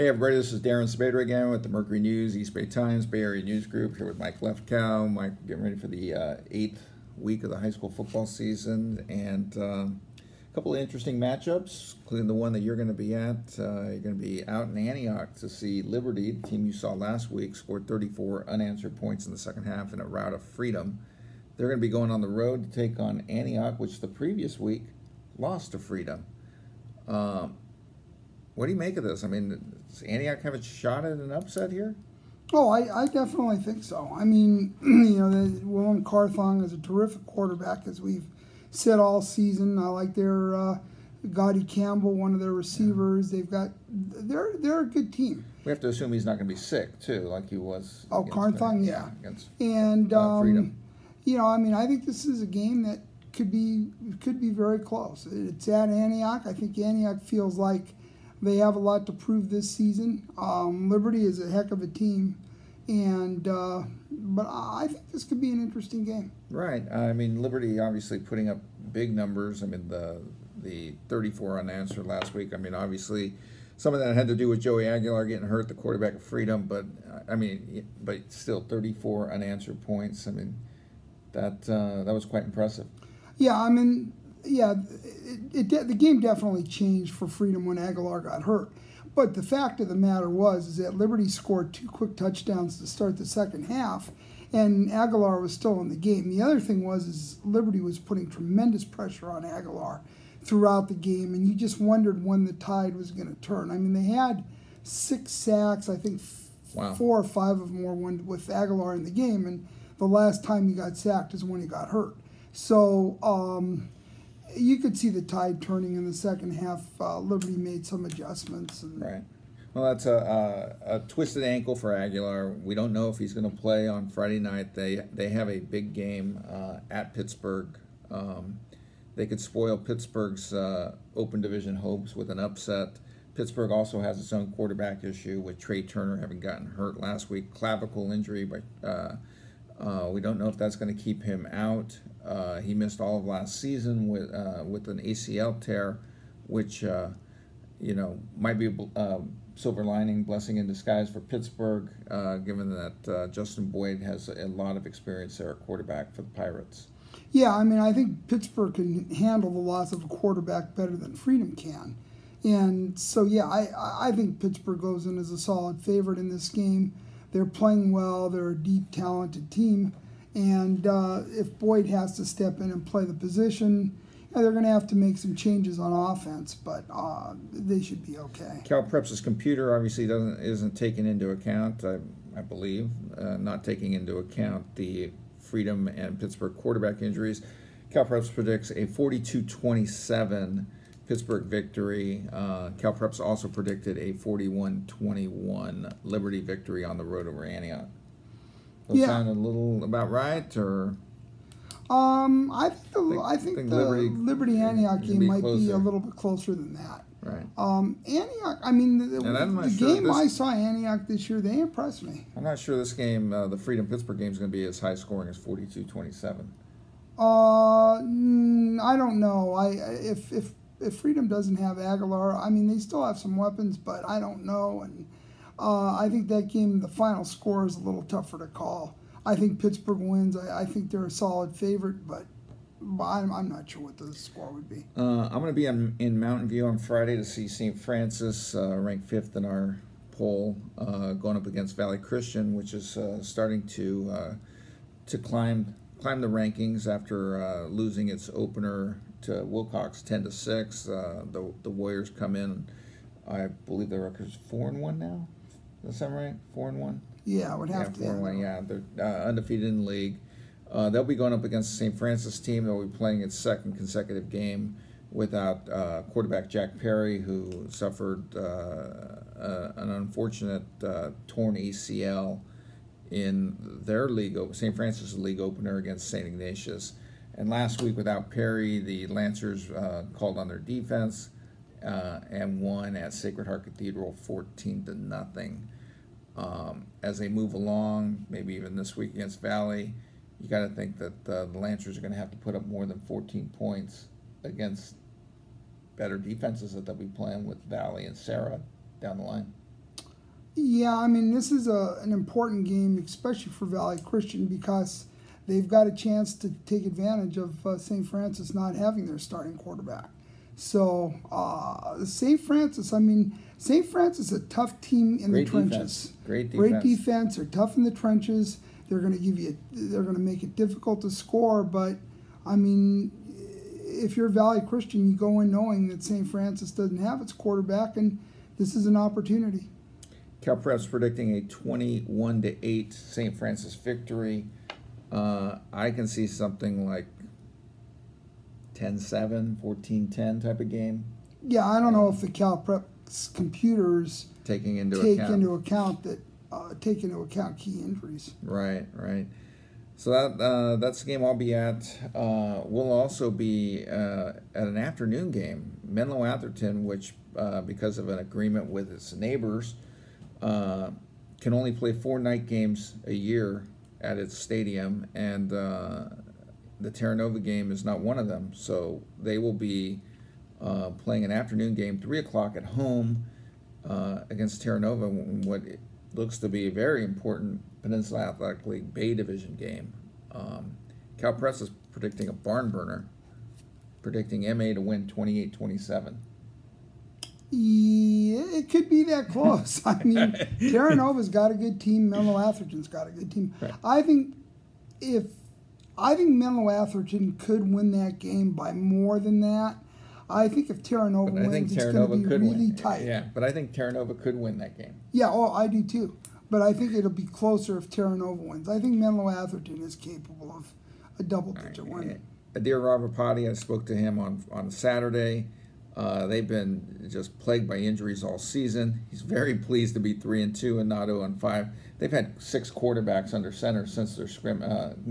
Hey everybody, this is Darren Sabedra again with the Mercury News, East Bay Times, Bay Area News Group, here with Mike Lefkow. Mike, getting ready for the 8th week of the high school football season, and a couple of interesting matchups, including the one that you're going to be at. You're going to be out in Antioch to see Liberty, the team you saw last week, scored 34 unanswered points in the second half in a rout of freedom. They're going to be going on the road to take on Antioch, which the previous week lost to Freedom. What do you make of this? I mean, does Antioch have a shot at an upset here? Oh, I definitely think so. I mean, you know, Willem Carthon is a terrific quarterback, as we've said all season. I like their Gotti Campbell, one of their receivers. They're a good team. We have to assume he's not going to be sick too, like he was. Oh, Carthon, yeah. Against Freedom. You know, I mean, I think this is a game that could be very close. It's at Antioch. I think Antioch feels like they have a lot to prove this season. Liberty is a heck of a team, but I think this could be an interesting game. Right. I mean, Liberty obviously putting up big numbers. I mean, the 34 unanswered last week. I mean, obviously, some of that had to do with Joey Aguilar getting hurt, the quarterback of Freedom. But I mean, but still, 34 unanswered points. I mean, that was quite impressive. Yeah, I mean. Yeah, the game definitely changed for Freedom when Aguilar got hurt. But the fact of the matter is that Liberty scored 2 quick touchdowns to start the second half, and Aguilar was still in the game. The other thing is Liberty was putting tremendous pressure on Aguilar throughout the game, and you just wondered when the tide was going to turn. I mean, they had 6 sacks, I think. Wow. 4 or 5 of them were with Aguilar in the game, and the last time he got sacked is when he got hurt. So, you could see the tide turning in the second half. Liberty made some adjustments. Right. Well, that's a twisted ankle for Aguilar. We don't know if he's going to play on Friday night. They have a big game at Pittsburgh. They could spoil Pittsburgh's open division hopes with an upset. Pittsburgh also has its own quarterback issue with Trey Turner having gotten hurt last week, clavicle injury, but we don't know if that's going to keep him out. He missed all of last season with an ACL tear, which you know, might be a silver lining, blessing in disguise for Pittsburgh, given that Justin Boyd has a lot of experience there at quarterback for the Pirates. Yeah, I mean, I think Pittsburgh can handle the loss of a quarterback better than Freedom can. And so, yeah, I think Pittsburgh goes in as a solid favorite in this game. They're playing well. They're a deep, talented team. And if Boyd has to step in and play the position, they're going to have to make some changes on offense, but they should be okay. Cal Prep's computer obviously isn't taking into account, I believe, not taking into account the Freedom and Pittsburgh quarterback injuries. Cal Prep's predicts a 42-27 Pittsburgh victory. Cal Prep's also predicted a 41-21 Liberty victory on the road over Antioch. Those sound a little about right, or? I think the Liberty-Antioch game might be a little bit closer than that. Right. Antioch, I mean, the game I saw Antioch this year, they impressed me. I'm not sure this game, the Freedom-Pittsburgh game, is going to be as high scoring as 42-27. I don't know. If Freedom doesn't have Aguilar, I mean, they still have some weapons, but I don't know. And I think that game, the final score is a little tougher to call. I think Pittsburgh wins. I think they're a solid favorite, but I'm not sure what the score would be. I'm going to be in Mountain View on Friday to see St. Francis, ranked 5th in our poll, going up against Valley Christian, which is starting to climb the rankings after losing its opener to Wilcox 10-6. The Warriors come in. I believe their record is 4-1 now. Does that sound right? 4-1. Yeah, it would have to. 4-1. Yeah, they're undefeated in the league. They'll be going up against the St. Francis team. They'll be playing its second consecutive game without quarterback Jack Perry, who suffered an unfortunate torn ACL in their league, St. Francis' league opener against St. Ignatius. And last week, without Perry, the Lancers called on their defense and won at Sacred Heart Cathedral 14-0. As they move along, maybe even this week against Valley, you got to think that the Lancers are going to have to put up more than 14 points against better defenses that they'll be playing with Valley and Sarah down the line. Yeah, I mean, this is an important game, especially for Valley Christian, because they've got a chance to take advantage of St. Francis not having their starting quarterback. So, St. Francis, I mean, St. Francis is a tough team in the trenches. Great defense. Great defense. They're tough in the trenches. They're going to make it difficult to score, but, I mean, if you're Valley Christian, you go in knowing that St. Francis doesn't have its quarterback, and this is an opportunity. CalPrep's predicting a 21-8 St. Francis victory. I can see something like 10-7, 14-10 type of game. Yeah, I don't know if the CalPrep's computers take into account key injuries. Right. So that's the game I'll be at. We'll also be at an afternoon game, Menlo-Atherton, which because of an agreement with its neighbors, can only play 4 night games a year at its stadium, and the Terra game is not one of them. So they will be playing an afternoon game, 3 o'clock at home against Terra, what looks to be a very important Peninsula Athletic League Bay Division game. Cal Press is predicting a barn burner, predicting MA to win 28-27. Yeah, it could be that close. I mean, Terra Nova's got a good team. Menlo-Atherton's got a good team. Right. I think Menlo-Atherton could win that game by more than that. I think if Terra Nova wins, it's going to be really tight. Yeah, but I think Terra Nova could win that game. Yeah, I do too. But I think it'll be closer if Terra Nova wins. I think Menlo-Atherton is capable of a double-digit win. Dear Robert Potty, I spoke to him on Saturday. They've been just plagued by injuries all season. He's very pleased to be 3-2 and not 0-5. They've had 6 quarterbacks under center since their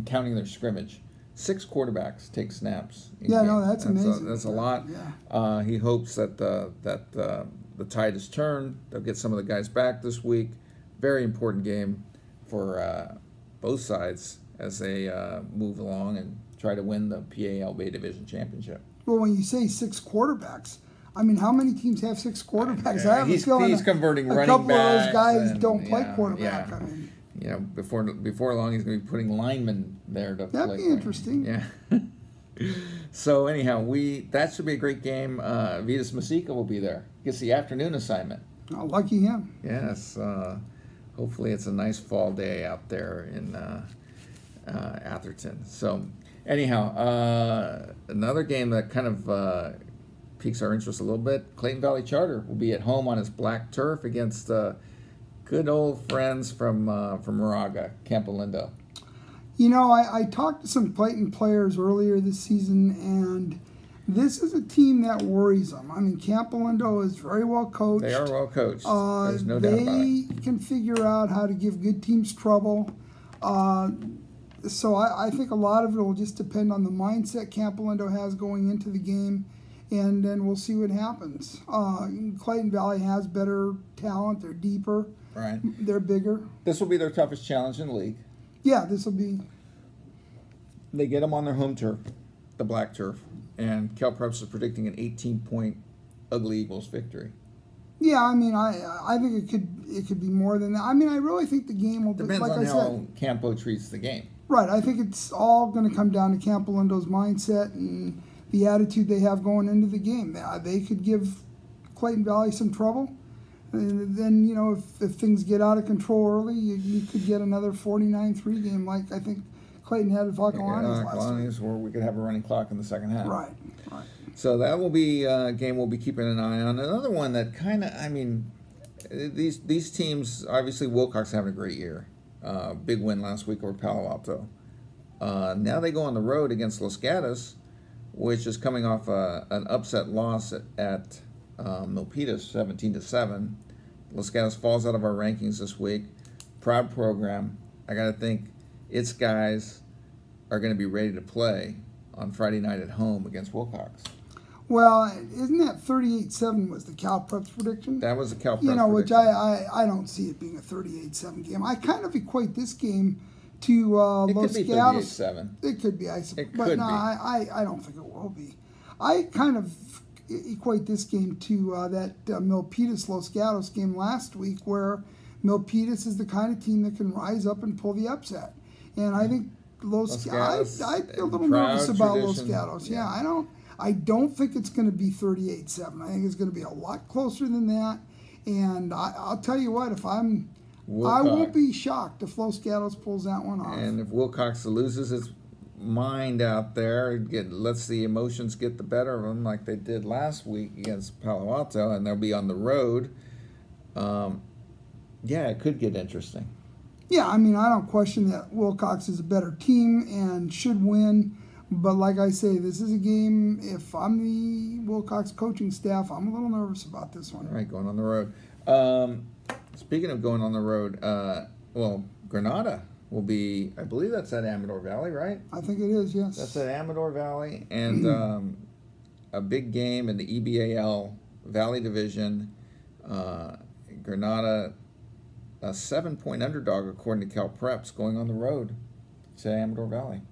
counting their scrimmage. 6 quarterbacks take snaps. Yeah, no, that's amazing. That's a lot. Yeah. He hopes that the tide has turned. They'll get some of the guys back this week. Very important game for both sides as they move along and try to win the PAL Bay Division Championship. Well, when you say 6 quarterbacks, I mean, how many teams have 6 quarterbacks? I have a feeling he's converting running couple backs. Of those guys don't play quarterback. Yeah. I mean, before long, he's going to be putting linemen there to play. That'd be interesting. Yeah. So anyhow, that should be a great game. Vitas Masica will be there. Gets the afternoon assignment. Oh, lucky him. Yes. Hopefully, it's a nice fall day out there in Atherton. So. Anyhow, another game that kind of piques our interest a little bit, Clayton Valley Charter will be at home on its black turf against good old friends from Moraga, Campo Lindo. You know, I talked to some Clayton players earlier this season, and this is a team that worries them. I mean, Campo Lindo is very well coached. They are well coached. There's no doubt about it. They can figure out how to give good teams trouble. So I think a lot of it will just depend on the mindset Campo Lindo has going into the game, and then we'll see what happens. Clayton Valley has better talent. They're deeper. Right. They're bigger. This will be their toughest challenge in the league. Yeah, this will be. They get them on their home turf, the black turf, and CalPreps is predicting an 18-point Ugly Eagles victory. Yeah, I mean, I think it could be more than that. I mean, I really think the game will depends like on I how said, Campo treats the game. Right, I think it's all going to come down to Campo Lindo's mindset and the attitude they have going into the game. They could give Clayton Valley some trouble, and then if things get out of control early, you could get another 49-3 game like I think Clayton had with Acalanes last week. Where we could have a running clock in the second half. Right. So that will be a game we'll be keeping an eye on. Another one that kind of, I mean, these teams, obviously Wilcox having a great year. Big win last week over Palo Alto. Now they go on the road against Los Gatos, which is coming off an upset loss at Milpitas, 17-7. Los Gatos falls out of our rankings this week. Proud program. I got to think its guys are going to be ready to play on Friday night at home against Wilcox. Well, isn't that 38-7 was the CalPreps prediction? That was the CalPreps prediction. Which I don't see it being a 38-7 game. I kind of equate this game to Los Gatos. It could be 38-7. But no, I don't think it will be. I kind of equate this game to that Milpitas Los Gatos game last week where Milpitas is the kind of team that can rise up and pull the upset. And I think Los Gatos, I'd be a little nervous about Los Gatos. Yeah, I don't think it's going to be 38-7. I think it's going to be a lot closer than that. And I'll tell you what, I won't be shocked if Los Gatos pulls that one off. And if Wilcox loses his mind out there, lets the emotions get the better of them like they did last week against Palo Alto, and they'll be on the road, it could get interesting. Yeah, I mean, I don't question that Wilcox is a better team and should win. But like I say, this is a game, if I'm the Wilcox coaching staff, I'm a little nervous about this one. All right, going on the road. Speaking of going on the road, Granada will be, I believe that's at Amador Valley, right? I think it is, yes. That's at Amador Valley. And a big game in the EBAL Valley Division. Granada, a 7-point underdog, according to Cal Preps, going on the road to Amador Valley.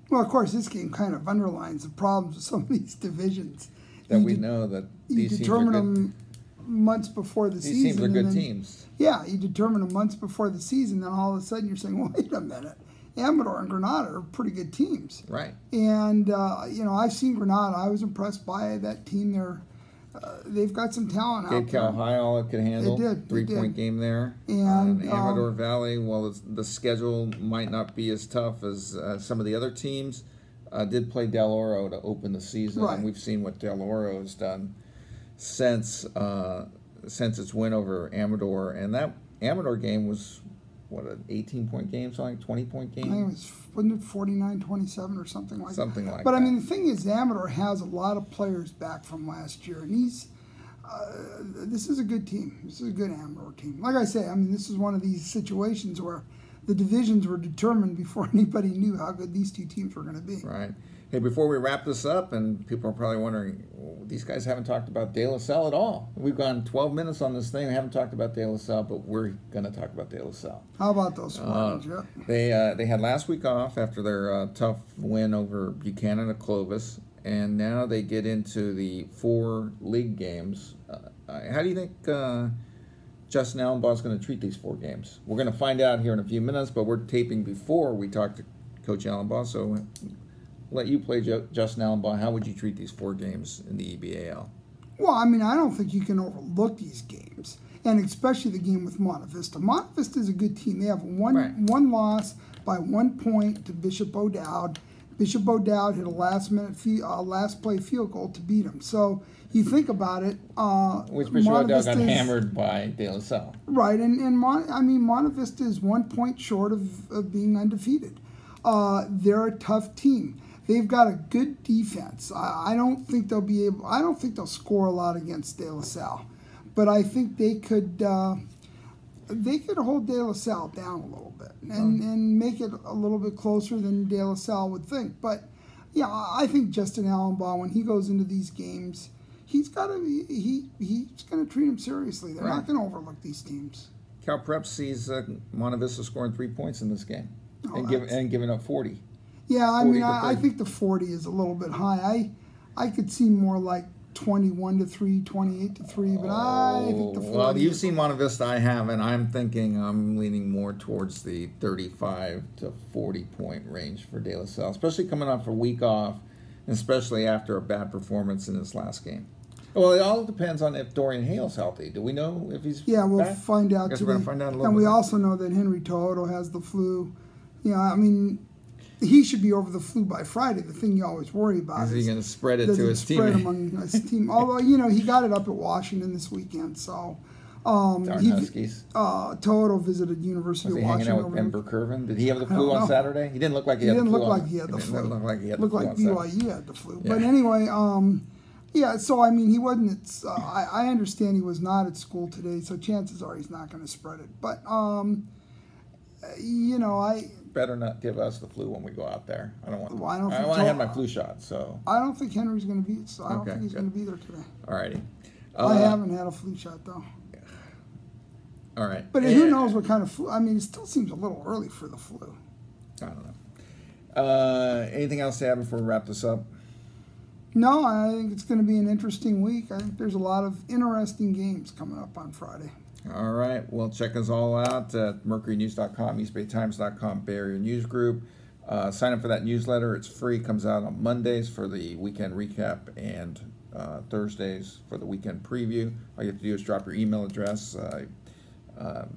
Well, of course, this game kind of underlines the problems with some of these divisions. That we know that these teams are good. You determine them months before the season. These teams are good teams. Yeah, you determine them months before the season, then all of a sudden you're saying, well, wait a minute. Amador and Granada are pretty good teams. Right. And, I've seen Granada. I was impressed by that team. They've got some talent out there. Cal High all it could handle. They did. 3-point game there. And Amador Valley, the schedule might not be as tough as some of the other teams, did play Del Oro to open the season. Right. And we've seen what Del Oro has done since its win over Amador. And that Amador game was, an 18-point game, something like 20-point game? I think it was, wasn't it 49-27 or something like that? Something like that. But, I mean, the thing is, Amador has a lot of players back from last year, and this is a good team. This is a good Amador team. Like I say, I mean, this is one of these situations where the divisions were determined before anybody knew how good these two teams were going to be. Right. Hey, before we wrap this up, and people are probably wondering, these guys haven't talked about De La Salle at all. We've gone 12 minutes on this thing. We haven't talked about De La Salle, but we're going to talk about De La Salle. How about those Spartans? They had last week off after their tough win over Buchanan at Clovis, and now they get into the 4 league games. How do you think Justin Allenbaugh is going to treat these 4 games? We're going to find out here in a few minutes, but we're taping before we talk to Coach Allenbaugh, so let you play Justin Allenbaugh. How would you treat these 4 games in the EBAL? Well, I mean, I don't think you can overlook these games, and especially the game with Monte Vista. Monte Vista is a good team. They have one loss by 1 point to Bishop O'Dowd. Bishop O'Dowd hit a last play field goal to beat them. So you think about it. Which Bishop O'Dowd got hammered by De La Salle. Right, and Monte Vista is 1 point short of being undefeated. They're a tough team. They've got a good defense. I don't think they'll score a lot against De La Salle, but I think they could hold De La Salle down a little bit and make it a little bit closer than De La Salle would think. But yeah, I think Justin Allenbaugh, when he goes into these games, he's going to treat them seriously. They're not going to overlook these teams. Cal Prep sees Monte Vista scoring 3 points in this game and giving up 40. Yeah, I mean, I think the 40 is a little bit high. I could see more like 21-3, 28-3, but I think the 40. Well, you've seen Monte Vista, I haven't. I'm leaning more towards the 35 to 40 point range for De La Salle, especially coming off a week off, and especially after a bad performance in this last game. Well, it all depends on if Dorian Hale's healthy. Do we know if he's we'll back? find out I guess today. we're going to find out a little and bit. we also know that Henry Tohoto has the flu. I mean, he should be over the flu by Friday. The thing you always worry about is he going to spread it to his team? Spread among his team. Although, he got it up at Washington this weekend. So, Huskies. Tohoto visited University of Washington. Was he hanging out with Ember Curvin? Did he have the flu on Saturday? He didn't look like he had the flu. He didn't look like he had the flu. It didn't look like he had the looked flu like BYU had the flu. Yeah. But anyway, so, I mean, he wasn't I understand he was not at school today, so chances are he's not going to spread it. But, better not give us the flu when we go out there. I don't want. Well, I want to have my flu shot. So I don't think Henry's going to be. So I don't think he's going to be there today. All righty. I haven't had a flu shot though. All right. But who knows what kind of flu? I mean, it still seems a little early for the flu. I don't know. Anything else to add before we wrap this up? No, I think it's going to be an interesting week. I think there's a lot of interesting games coming up on Friday. All right. Well, check us all out at mercurynews.com, eastbaytimes.com, Bay Area News Group. Sign up for that newsletter. It's free. Comes out on Mondays for the weekend recap and Thursdays for the weekend preview. All you have to do is drop your email address.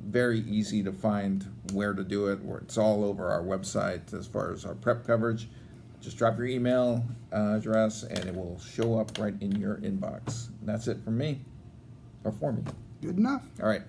Very easy to find where to do it. It's all over our website as far as our prep coverage. Just drop your email address and it will show up right in your inbox. And that's it from me, or for me. Good enough. All right.